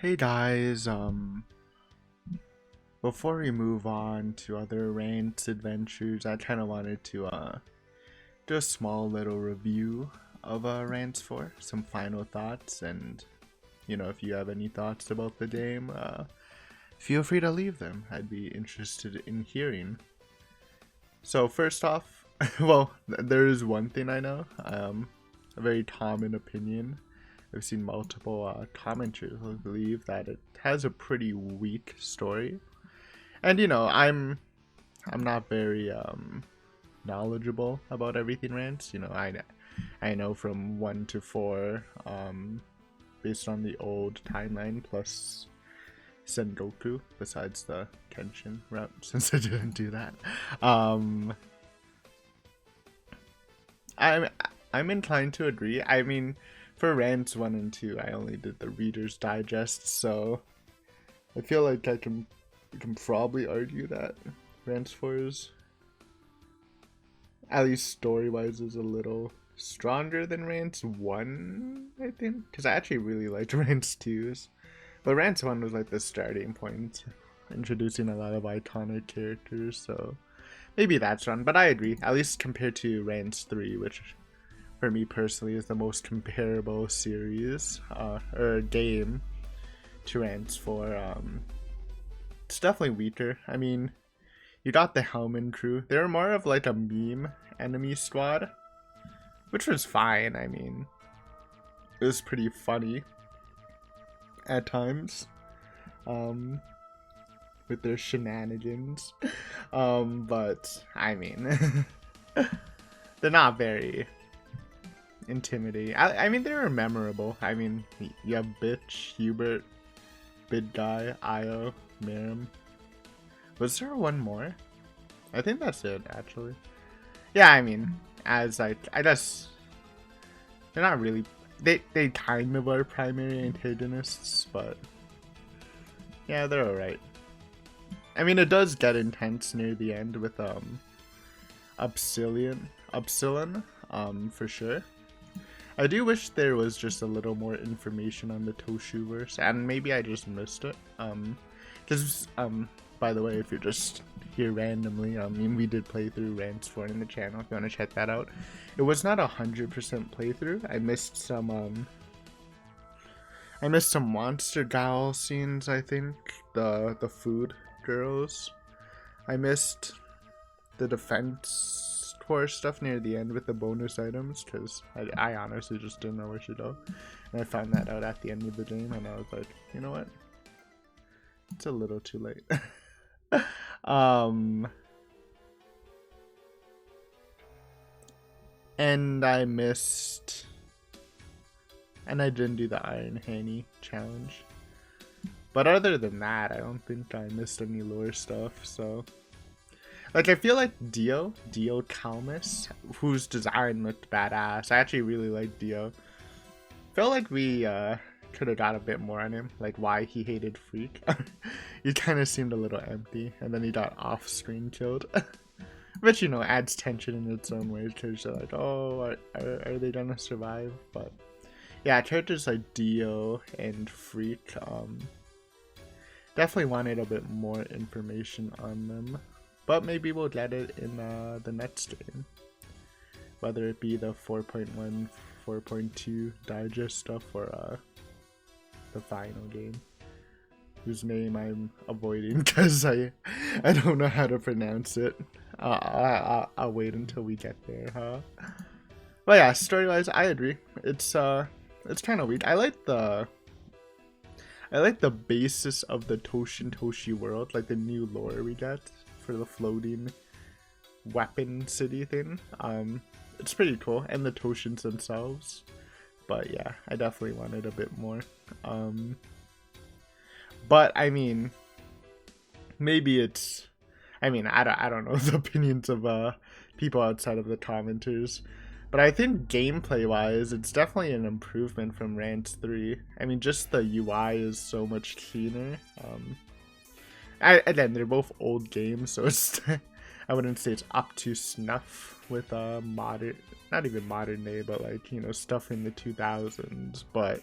Hey guys, before we move on to other Rance adventures, I kind of wanted to do a small little review of Rance 4, some final thoughts, and if you have any thoughts about the game, feel free to leave them. I'd be interested in hearing. So first off, well, there is one thing I know, a very common opinion. I've seen multiple commenters who believe that it has a pretty weak story, and I'm not very knowledgeable about everything Rance. I know from 1 to 4, based on the old timeline plus Sengoku, besides the Kenshin route, since I didn't do that. I'm I'm inclined to agree. I mean, for Rance 1 and 2, I only did the Reader's Digest, so I feel like I can probably argue that Rance 4 is, at least story-wise, is a little stronger than Rance 1, I think, because I actually really liked Rance 2's. But Rance 1 was like the starting point, introducing a lot of iconic characters, so maybe that's wrong, but I agree, at least compared to Rance 3, which for me personally is the most comparable series, or game to Rance 4. It's definitely weaker. I mean, you got the Hellman crew. They were more of like a meme enemy squad, which was fine. I mean, it was pretty funny at times, with their shenanigans. But I mean, they're not very intimidating. I mean, they were memorable. I mean, you have Bitch, Hubert, Big Guy, Io, Miriam. Was there one more? I think that's it, actually. Yeah, I mean, as I guess they're not really. They kind of are primary antagonists, but yeah, they're alright. I mean, it does get intense near the end with Upsilon, for sure. I do wish there was just a little more information on the Toshuverse, and maybe I just missed it. Because by the way, if you're just here randomly, I mean, we did play through Rance 4 in the channel. If you want to check that out, it was not 100% playthrough. I missed some Monster Gal scenes. I think the food girls. I missed the defense core stuff near the end with the bonus items, because I honestly just didn't know where to go, and I found that out at the end of the game, and I was like, you know what, it's a little too late. And I missed, and I didn't do the Iron Hanny challenge, but other than that, I don't think I missed any lore stuff. So like, I feel like Dio Calmus, whose design looked badass. I actually really like Dio. Felt like we could have got a bit more on him, like why he hated Freak. He kind of seemed a little empty, and then he got off-screen killed. Which, adds tension in its own way, because you're like, oh, are they gonna survive? But yeah, characters like Dio and Freak, definitely wanted a bit more information on them. But maybe we'll get it in the next game. Whether it be the 4.1, 4.2 digest stuff, or the final game, whose name I'm avoiding because I don't know how to pronounce it. I'll wait until we get there, huh? But yeah, story-wise, I agree. It's kind of weak. I like the basis of the Toshin Toshi world, like the new lore we get for the floating weapon city thing. It's pretty cool, and the Toshins themselves. But yeah, I definitely wanted a bit more. But I mean, maybe it's, I mean, I don't know the opinions of people outside of the commenters, but I think gameplay wise, it's definitely an improvement from Rance 3. I mean, just the UI is so much cleaner. Again, they're both old games, so it's I wouldn't say it's up to snuff with modern, not even modern day, but like, stuff in the 2000s. But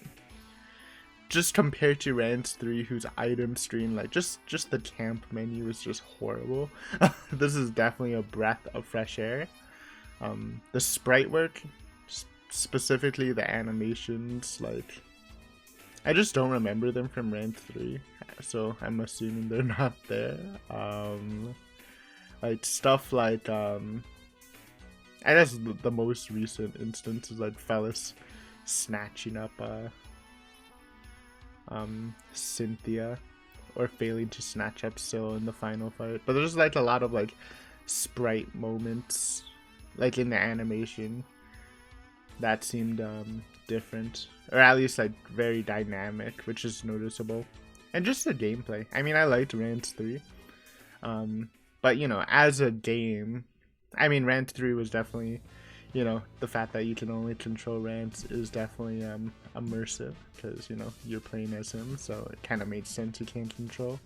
just compared to Rance 3, whose item stream, like just the camp menu is just horrible. This is definitely a breath of fresh air. The sprite work, specifically the animations, like I just don't remember them from Rance 3, so I'm assuming they're not there. Like stuff like I guess the most recent instance is like Fellas snatching up Cynthia, or failing to snatch up Syl in the final fight. But there's like a lot of like sprite moments, like in the animation, that seemed different, or at least like very dynamic, which is noticeable. And just the gameplay. I mean, I liked Rance 3, but you know, as a game, I mean, Rance 3 was definitely, you know, the fact that you can only control Rance is definitely immersive, because, you know, you're playing as him, so it kind of made sense you can't control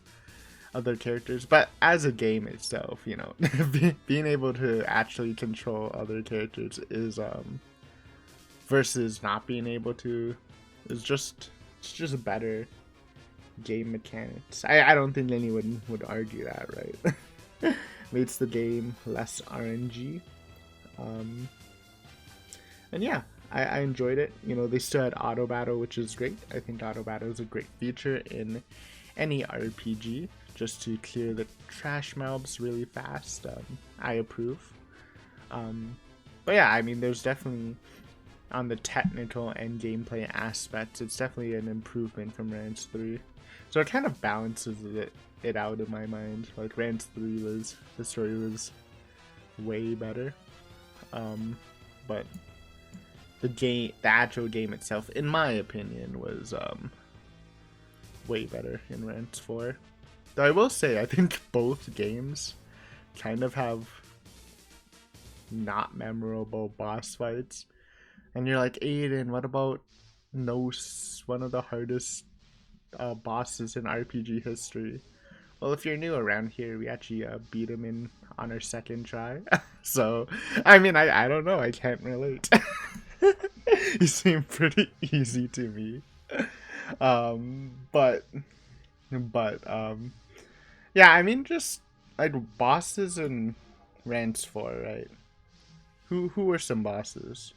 other characters. But as a game itself, you know, being able to actually control other characters is versus not being able to is just better game mechanics. I don't think anyone would argue that, right? Makes the game less RNG. And yeah, I enjoyed it. You know, they still had auto battle, which is great. I think auto battle is a great feature in any RPG, just to clear the trash mobs really fast. I approve. But yeah, I mean, there's definitely, on the technical and gameplay aspects, it's definitely an improvement from Rance 3. So it kind of balances it out in my mind. Like Rance 3 was, the story was way better. But the actual game itself, in my opinion, was way better in Rance 4. Though I will say, I think both games kind of have not memorable boss fights. And you're like, Aiden, what about Nos, one of the hardest bosses in RPG history? Well, if you're new around here, we actually beat him on our second try. So, I mean, I don't know, I can't relate. You seem pretty easy to me. But yeah, I mean, just like bosses in Rance 4, right? Who were some bosses?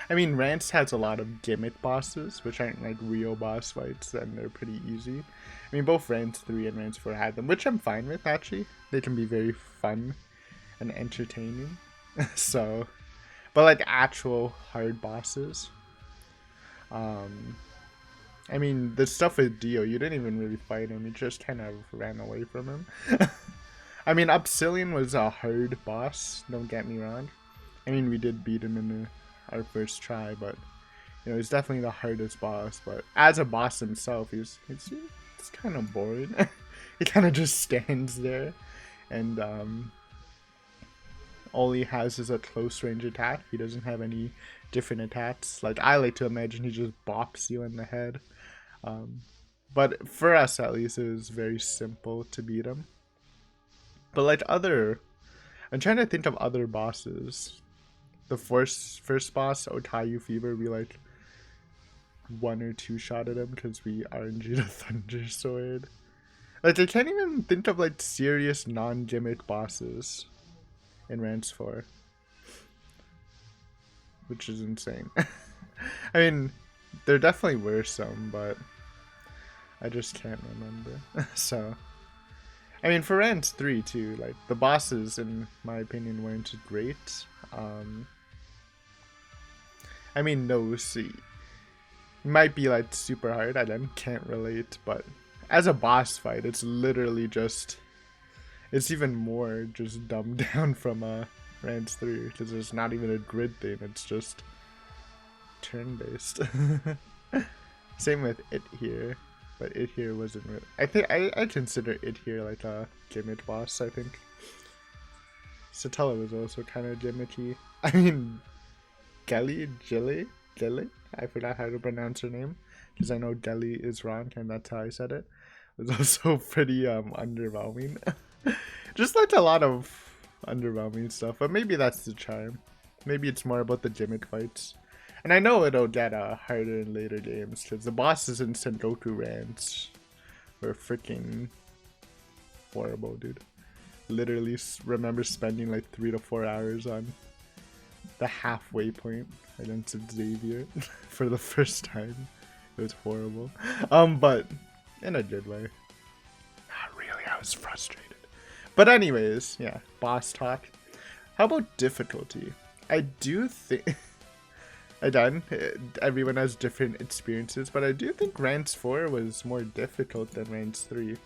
I mean, Rance has a lot of gimmick bosses, which aren't like real boss fights, and they're pretty easy. I mean, both Rance 3 and Rance 4 had them, which I'm fine with, actually. They can be very fun and entertaining. So, but like actual hard bosses. I mean, the stuff with Dio, you didn't even really fight him, you just kind of ran away from him. I mean, Obsidian was a hard boss, don't get me wrong. I mean, we did beat him in our first try, but you know, he's definitely the hardest boss. But as a boss himself, it's kind of boring. He kind of just stands there, and all he has is a close range attack. He doesn't have any different attacks. Like, I like to imagine he just bops you in the head. But for us, at least, it was very simple to beat him. But like I'm trying to think of other bosses. The first boss, Otayu Fever, we like 1 or 2 shot at him because we RNG'd a Thunder Sword. Like, I can't even think of like serious non-gimmick bosses in Rance 4, which is insane. I mean, there definitely were some, but I just can't remember. So, I mean, for Rance 3 too, like, the bosses, in my opinion, weren't great. I mean, no, see, might be like super hard, I then can't relate, but as a boss fight, it's literally just, it's even more just dumbed down from Rance 3, because there's not even a grid thing, it's just turn-based. Same with It Here, but It Here wasn't really, I think, I consider It Here like a gimmick boss, I think. Satella was also kind of gimmicky. I mean, Jilly, I forgot how to pronounce her name, because I know Delhi is wrong, and that's how I said it. It was also pretty underwhelming. Just like a lot of underwhelming stuff, but maybe that's the charm. Maybe it's more about the gimmick fights. And I know it'll get harder in later games, because the bosses in Sengoku Rance were freaking horrible, dude. Literally remember spending like 3 to 4 hours on the halfway point against Xavier for the first time. It was horrible. But in a good way. Not really, I was frustrated. But anyways, yeah, boss talk. How about difficulty? I do think... Again, everyone has different experiences, but I do think Rance 4 was more difficult than Rance 3.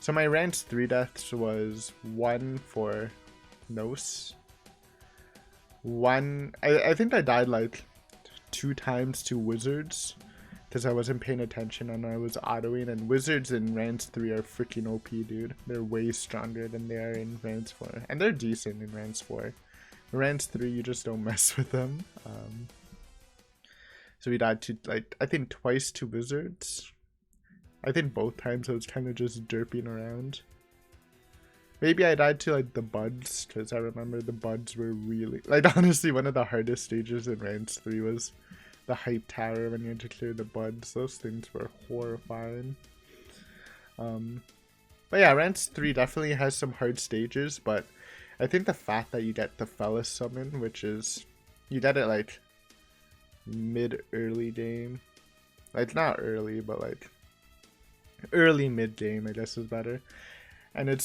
So my Rance 3 deaths was 1 for Nos. I think I died like 2 times to Wizards, because I wasn't paying attention and I was autoing, and Wizards in Rance 3 are freaking OP, dude. They're way stronger than they are in Rance 4. And they're decent in Rance 4. Rance 3, you just don't mess with them. So we died to, like, I think twice to Wizards. I think both times I was kind of just derping around. Maybe I died to, like, the buds, because I remember the buds were really... Like, honestly, one of the hardest stages in Rance 3 was the Hype Tower when you had to clear the buds. Those things were horrifying. But yeah, Rance 3 definitely has some hard stages, but I think the fact that you get the Fellas Summon, which is... You get it, like... mid-early game, like not early, but like early mid game, I guess is better. And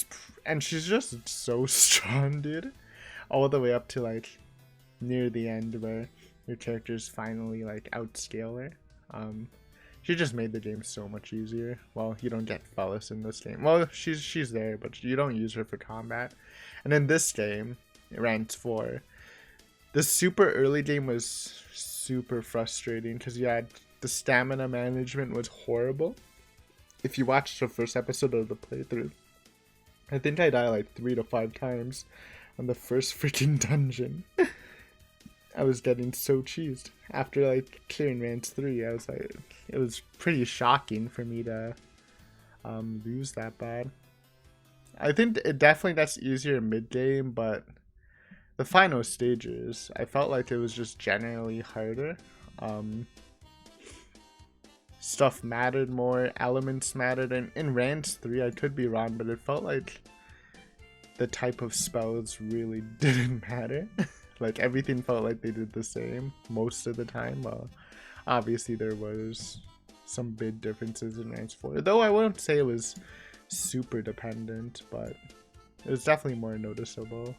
she's just so strong, dude, all the way up to like near the end where your characters finally like outscale her. She just made the game so much easier. Well, you don't get Fellas in this game. Well, she's there, but you don't use her for combat. And in this game, Rance 4, the super early game was super frustrating because you had the stamina management was horrible. If you watched the first episode of the playthrough, I think I died like 3 to 5 times on the first freaking dungeon. I was getting so cheesed after like clearing Rance 3. I was like, it was pretty shocking for me to lose that bad. I think it definitely gets easier mid game, but the final stages, I felt like it was just generally harder. Stuff mattered more, elements mattered, and in Rance 3, I could be wrong, but it felt like the type of spells really didn't matter. Like, everything felt like they did the same most of the time. Obviously, there was some big differences in Rance 4, though I wouldn't say it was super dependent, but it was definitely more noticeable.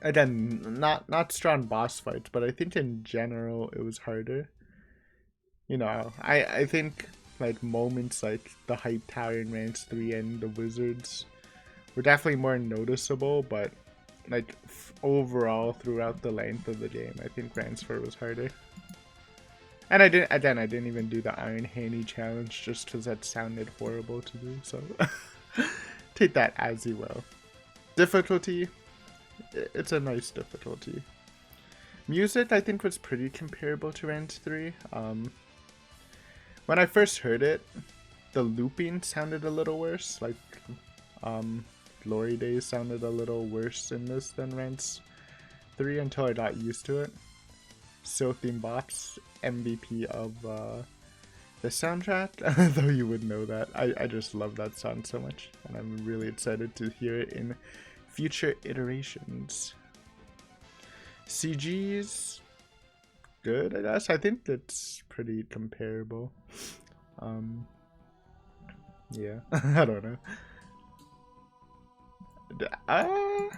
Again, not strong boss fights, but I think in general it was harder. You know, I think like moments like the Hype Tower in Rance 3 and the Wizards were definitely more noticeable, but like overall throughout the length of the game, I think Rance 4 was harder. And I didn't even do the Iron Handy challenge just because that sounded horrible to do, so take that as you will. Difficulty, it's a nice difficulty. Music, I think, was pretty comparable to Rance 3. When I first heard it, the looping sounded a little worse. Like, Glory Days sounded a little worse in this than Rance 3 until I got used to it. Silthing Box, MVP of the soundtrack, though you would know that. I just love that song so much, and I'm really excited to hear it in future iterations. CG's good, I guess. I think it's pretty comparable. Yeah, I don't know.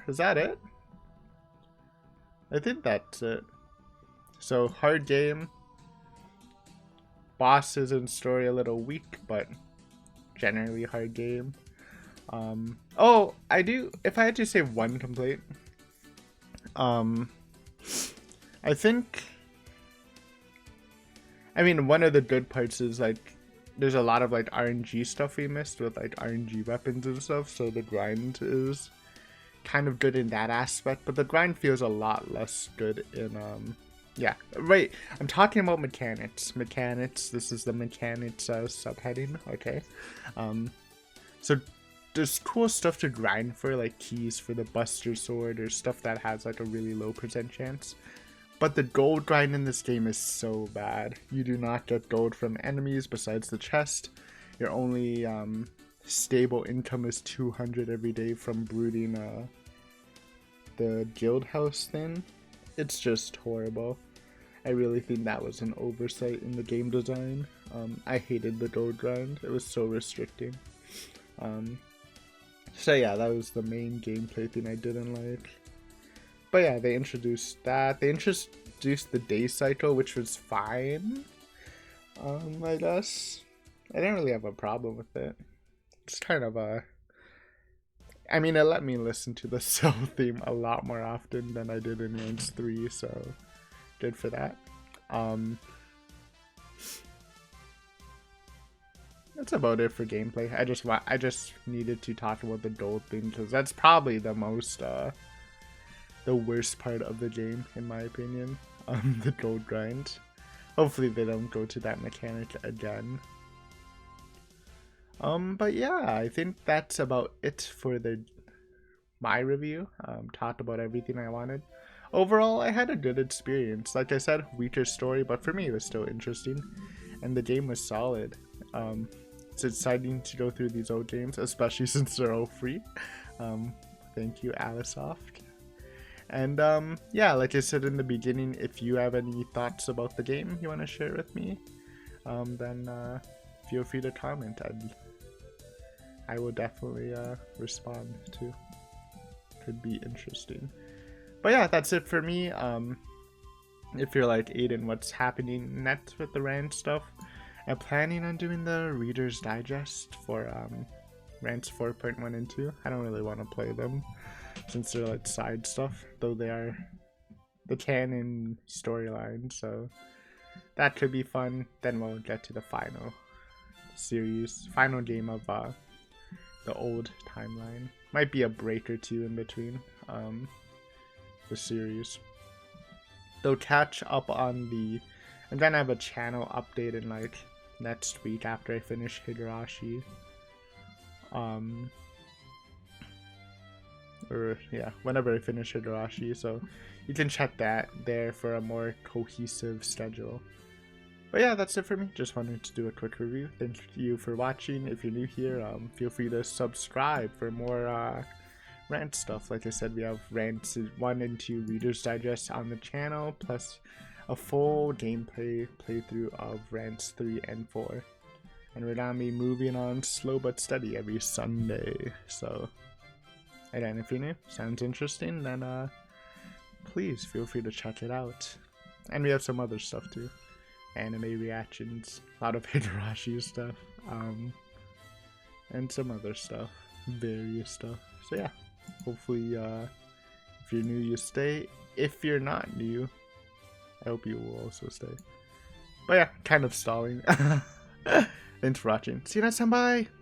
Is that it? I think that's it. So, hard game. Bosses and story a little weak, but generally hard game. Oh, I do, if I had to say one complaint, I think, I mean, one of the good parts is like there's a lot of like RNG stuff we missed with like RNG weapons and stuff, so the grind is kind of good in that aspect, but the grind feels a lot less good in yeah, right, I'm talking about mechanics. This is the mechanics subheading, okay? So there's cool stuff to grind for, like keys for the Buster Sword or stuff that has like a really low % chance. But the gold grind in this game is so bad. You do not get gold from enemies besides the chest. Your only stable income is 200 every day from brooding the guild house thing. It's just horrible. I really think that was an oversight in the game design. I hated the gold grind. It was so restricting. So yeah, that was the main gameplay thing I didn't like. But yeah, they introduced that. They introduced the day cycle, which was fine. I guess. I didn't really have a problem with it. It's kind of a... I mean, it let me listen to the cell theme a lot more often than I did in Rance 3, so good for that. That's about it for gameplay. I just needed to talk about the gold thing because that's probably the most the worst part of the game in my opinion. The gold grind. Hopefully they don't go to that mechanic again. But yeah, I think that's about it for my review. Talked about everything I wanted. Overall, I had a good experience. Like I said, weaker story, but for me it was still interesting, and the game was solid. It's exciting to go through these old games, especially since they're all free. Thank you, Alisoft. And yeah, like I said in the beginning, if you have any thoughts about the game you want to share with me, then feel free to comment. I will definitely respond to. Could be interesting. But yeah, that's it for me. If you're like, Aiden, what's happening next with the Rance stuff? I'm planning on doing the Reader's Digest for Rance 4.1 and 2. I don't really want to play them since they're like side stuff, though they are the canon storyline, so that could be fun. Then we'll get to the final game of the old timeline. Might be a break or two in between the series. Though catch up on I'm gonna have a channel update in like next week after I finish Higurashi. Or yeah, whenever I finish Higurashi, so you can check that there for a more cohesive schedule. But yeah, that's it for me. Just wanted to do a quick review. Thank you for watching. If you're new here, feel free to subscribe for more Rance stuff. Like I said, we have Rance 1 and 2 Reader's Digest on the channel, plus a full gameplay playthrough of Rance 3 and 4. And we're gonna be moving on slow but steady every Sunday. So, again, if you're new, sounds interesting, then please feel free to check it out. And we have some other stuff too. Anime reactions, a lot of Higurashi stuff, and some other stuff, various stuff. So yeah, hopefully if you're new, you stay. If you're not new, I hope you will also stay. But yeah, kind of stalling. Thanks for watching. See you next time, bye!